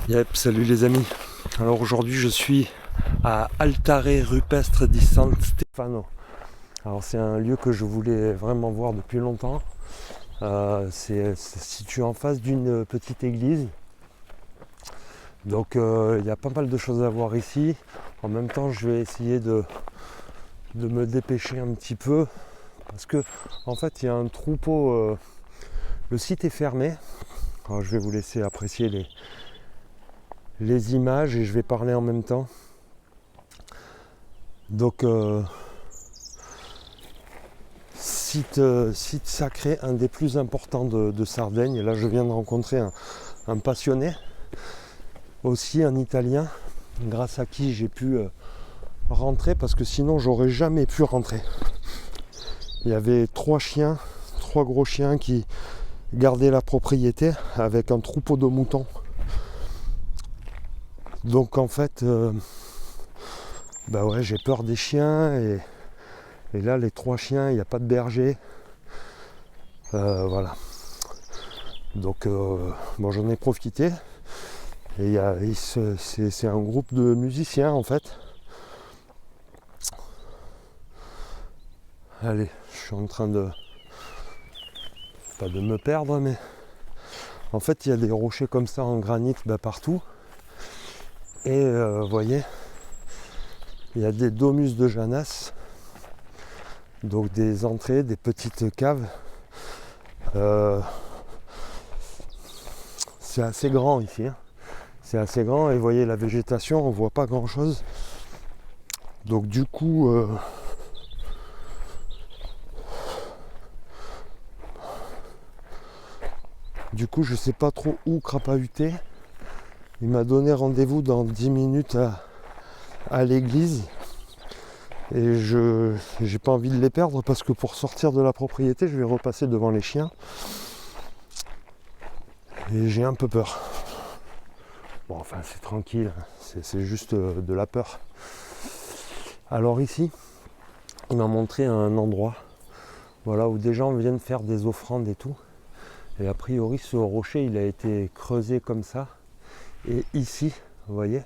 Yep, salut les amis. Alors aujourd'hui je suis à Altare Rupestre di San Stefano. Alors c'est un lieu que je voulais vraiment voir depuis longtemps. C'est situé en face d'une petite église. Donc il y a pas mal de choses à voir ici. En même temps je vais essayer de me dépêcher un petit peu. Parce que en fait il y a un troupeau. Le site est fermé. Alors je vais vous laisser apprécier les images et je vais parler en même temps. Donc site sacré, un des plus importants de Sardaigne. Et là je viens de rencontrer un passionné, aussi un Italien, grâce à qui j'ai pu rentrer, parce que sinon j'aurais jamais pu rentrer. Il y avait trois gros chiens qui gardaient la propriété avec un troupeau de moutons. Donc en fait, j'ai peur des chiens et là les trois chiens, il n'y a pas de berger. Voilà. Donc j'en ai profité. Et c'est un groupe de musiciens en fait. Allez, je suis en train de... pas de me perdre, mais... En fait, il y a des rochers comme ça en granit partout. Et vous voyez, il y a des domus de Janas. Donc des entrées, des petites caves. C'est assez grand ici. C'est assez grand et vous voyez la végétation, on voit pas grand chose. Donc du coup... je sais pas trop où crapahuter. Il m'a donné rendez-vous dans 10 minutes à l'église. Et j'ai pas envie de les perdre parce que pour sortir de la propriété, je vais repasser devant les chiens. Et j'ai un peu peur. Bon, enfin, c'est tranquille. C'est juste de la peur. Alors ici, il m'a montré un endroit, voilà, où des gens viennent faire des offrandes et tout. Et a priori, ce rocher, il a été creusé comme ça. Et ici, vous voyez,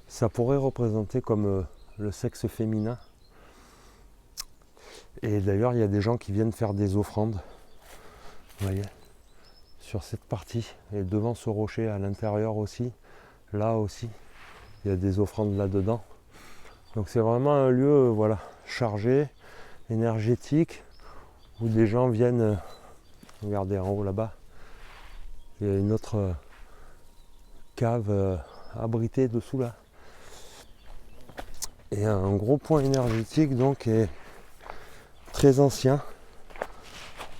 ça pourrait représenter comme le sexe féminin. Et d'ailleurs, il y a des gens qui viennent faire des offrandes, vous voyez, sur cette partie. Et devant ce rocher, à l'intérieur aussi, là aussi, il y a des offrandes là-dedans. Donc c'est vraiment un lieu, voilà, chargé, énergétique, où des gens viennent... regardez en haut là-bas, il y a une autre cave abritée dessous là. Et un gros point énergétique donc est très ancien.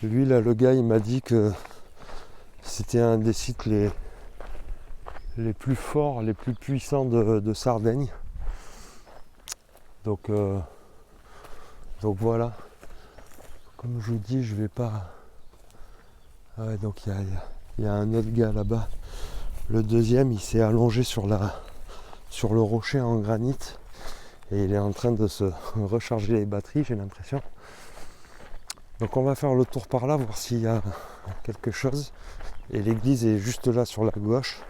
Lui là, le gars, il m'a dit que c'était un des sites les plus forts, les plus puissants de Sardaigne. Donc voilà. Comme je vous dis, je vais pas... Ah ouais, donc il y a un autre gars là-bas. Le deuxième, il s'est allongé sur le rocher en granit. Et il est en train de se recharger les batteries, j'ai l'impression. Donc on va faire le tour par là, voir s'il y a quelque chose. Et l'église est juste là sur la gauche.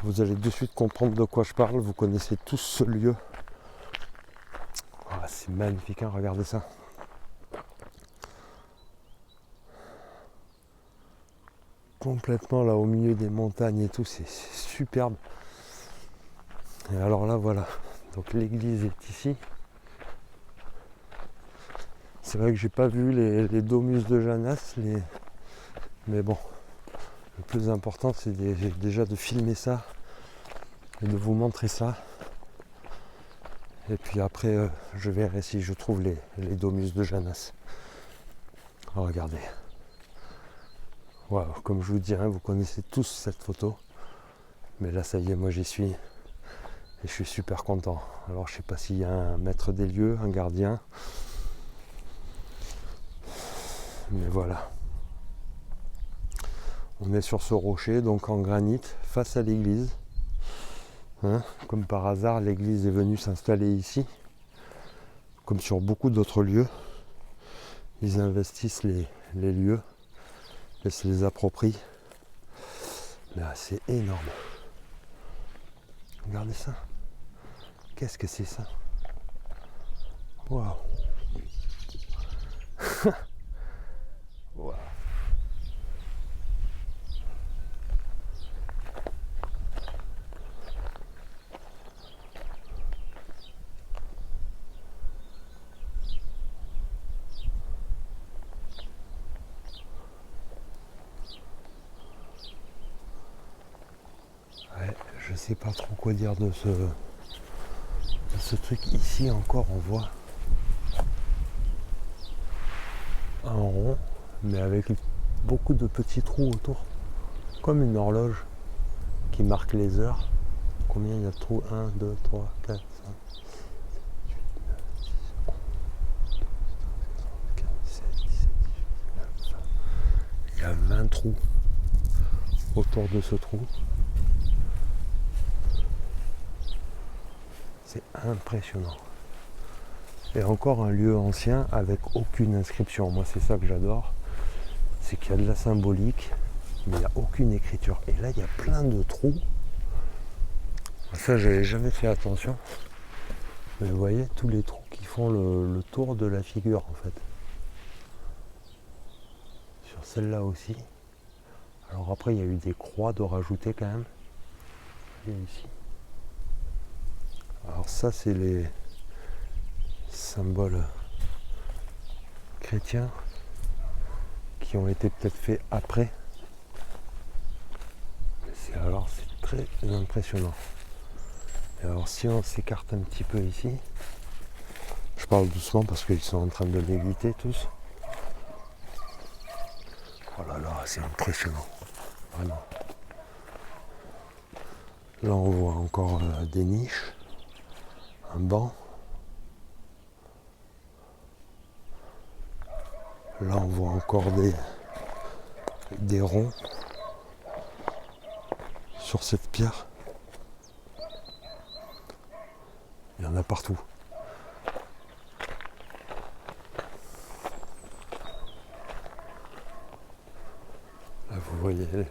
Vous allez de suite comprendre de quoi je parle. Vous connaissez tous ce lieu. Ah, c'est magnifique, hein, regardez ça. Complètement là au milieu des montagnes et tout, c'est superbe. Et alors là, voilà. Donc l'église est ici. C'est vrai que j'ai pas vu les domus de Janas, mais bon, le plus important c'est déjà de filmer ça et de vous montrer ça. Et puis après, je verrai si je trouve les domus de Janas. Oh, regardez. Wow, comme je vous dis, vous connaissez tous cette photo. Mais là, ça y est, moi j'y suis. Et je suis super content. Alors, je sais pas s'il y a un maître des lieux, un gardien. Mais voilà. On est sur ce rocher, donc en granit, face à l'église. Comme par hasard, l'église est venue s'installer ici. Comme sur beaucoup d'autres lieux. Ils investissent les lieux et se les approprient. Là, c'est énorme. Regardez ça. Qu'est-ce que c'est ça? Waouh. Waouh. Ouais, je sais pas trop quoi dire de ce truc. Ici encore on voit un rond, mais avec beaucoup de petits trous autour, comme une horloge qui marque les heures. Combien il y a de trous? 1, 2, 3, 4, 5, 8, 9, 10, 11, 12, 13, 14, 15, 16, 17, 18, 19, 20. Il y a 20 trous autour de ce trou. C'est impressionnant. Et encore un lieu ancien avec aucune inscription. Moi c'est ça que j'adore. C'est qu'il y a de la symbolique, mais il n'y a aucune écriture. Et là il y a plein de trous. Ça j'avais jamais fait attention. Mais vous voyez tous les trous qui font le tour de la figure en fait. Sur celle-là aussi. Alors après il y a eu des croix de rajouter quand même. Et ici. Alors ça c'est les symboles chrétiens qui ont été peut-être faits après. C'est très impressionnant. Et alors si on s'écarte un petit peu ici, je parle doucement parce qu'ils sont en train de méditer tous. Oh là là, c'est impressionnant, vraiment. Là on voit encore des niches, un banc. Là on voit encore des ronds sur cette pierre. Il y en a partout. Là vous voyez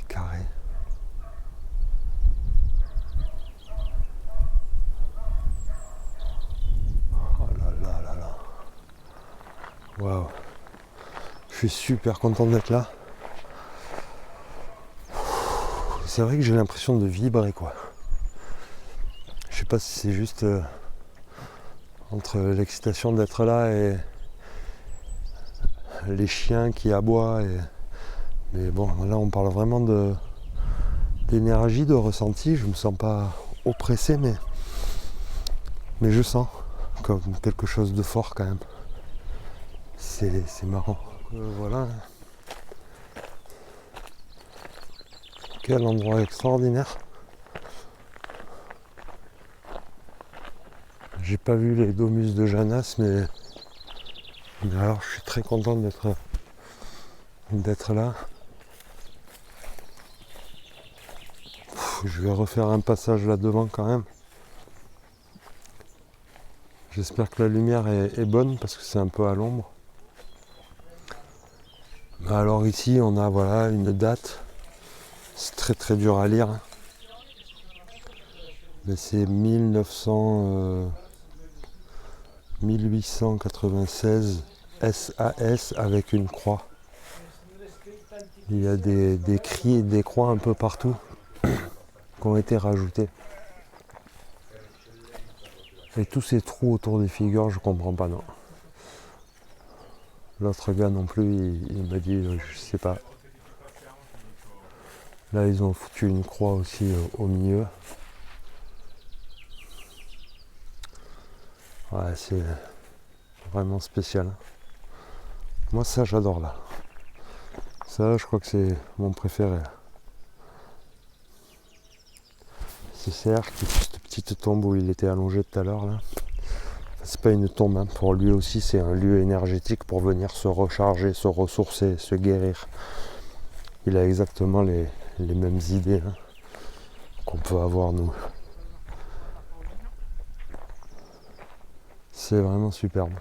carré. Oh là là là là. Waouh. Je suis super content d'être là. C'est vrai que j'ai l'impression de vibrer quoi. Je sais pas si c'est juste entre l'excitation d'être là et les chiens qui aboient. Mais bon, là on parle vraiment d'énergie, de ressenti. Je me sens pas oppressé, mais je sens comme quelque chose de fort quand même. C'est marrant. Voilà. Quel endroit extraordinaire. J'ai pas vu les domus de Janas, mais alors je suis très content d'être là. Je vais refaire un passage là devant quand même. J'espère que la lumière est bonne parce que c'est un peu à l'ombre. Alors ici on a voilà une date. C'est très très dur à lire. Mais c'est 1896 SAS avec une croix. Il y a des cris et des croix un peu partout qui ont été rajoutés. Et tous ces trous autour des figures, je comprends pas, non. L'autre gars non plus, il m'a dit, je sais pas. Là, ils ont foutu une croix aussi au milieu. Ouais, c'est vraiment spécial. Moi, ça, j'adore là. Ça, je crois que c'est mon préféré. Ce cercle, cette petite tombe où il était allongé tout à l'heure là. C'est pas une tombe, hein. Pour lui aussi c'est un lieu énergétique pour venir se recharger, se ressourcer, se guérir. Il a exactement les mêmes idées hein, qu'on peut avoir nous. C'est vraiment superbe.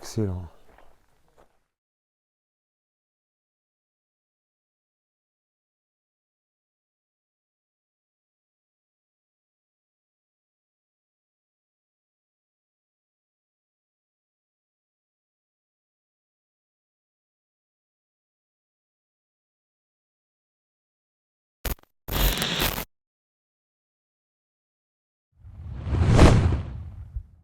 excellent.